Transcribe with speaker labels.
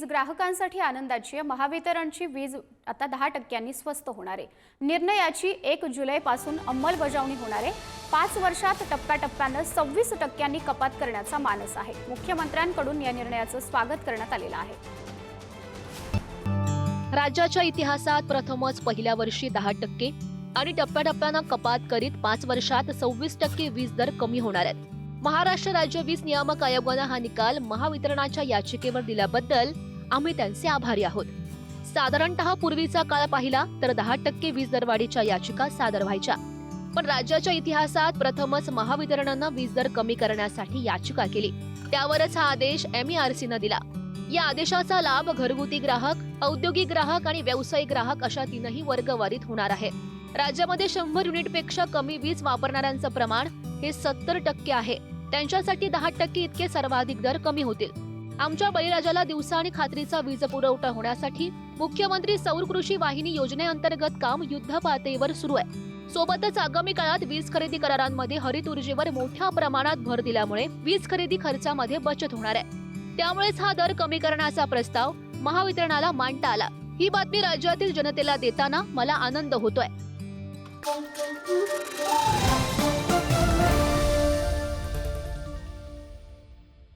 Speaker 1: वीज ग्राहकांसाठी आनंदाची आहे। महावितरणची वीज आता 10% स्वस्त होणार आहे। निर्णयाची 1 जुलैपासून अंमलबजावणी होणार आहे। 5 वर्षात टप्प्याटप्प्याने 26% कपात करण्याचा मानस आहे। मुख्यमंत्र्यांकडून या निर्णयाचं स्वागत करण्यात आलेलं आहे।
Speaker 2: राज्याच्या इतिहासात प्रथमच पहिल्या वर्षी 10% आणि टप्प्याटप्प्याने कपात करीत 5 वर्षात 26% वीज दर कमी होणार आहेत। महाराष्ट्र राज्य वीज नियामक आयोगाने हा निकाल महावितरणाच्या याचिकेवर दिल्याबद्दल आम्ही त्यांचे आभारी आहोत। साधारणतः पूर्वीचा काळ पाहिला तर 10% वीज दरवाढीच्या याचिका सादर व्हायच्या, पण राज्याच्या इतिहासात प्रथमच महावितरणाने वीज दर कमी करण्यासाठी याचिका केली। त्यावरच हा आदेश MERC दिला। या आदेशाचा लाभ घरगुती ग्राहक, औद्योगिक ग्राहक आणि व्यावसायिक ग्राहक अशा तीनही वर्गवारीत होणार आहे। राज्यामध्ये 100 युनिटपेक्षा कमी वीज वापरणाऱ्यांचं प्रमाण हे 70% आहे। त्यांच्यासाठी 10% इतके सर्वाधिक दर कमी होतील। आमच्या बळीराजाला दिवसा आणि खात्रीचा वीज पुरवठा होण्यासाठी मुख्यमंत्री सौर कृषी वाहिनी योजनेअंतर्गत काम युद्ध पातळीवर सुरू आहे। सोबतच आगामी काळात वीज खरेदी करारांमध्ये हरित ऊर्जेवर मोठ्या प्रमाणात भर दिल्यामुळे वीज खरेदी खर्चामध्ये बचत होणार आहे। त्यामुळेच हा दर कमी करण्याचा प्रस्ताव महावितरणाला मांडता आला। ही बातमी राज्यातील जनतेला देताना मला आनंद होतोय।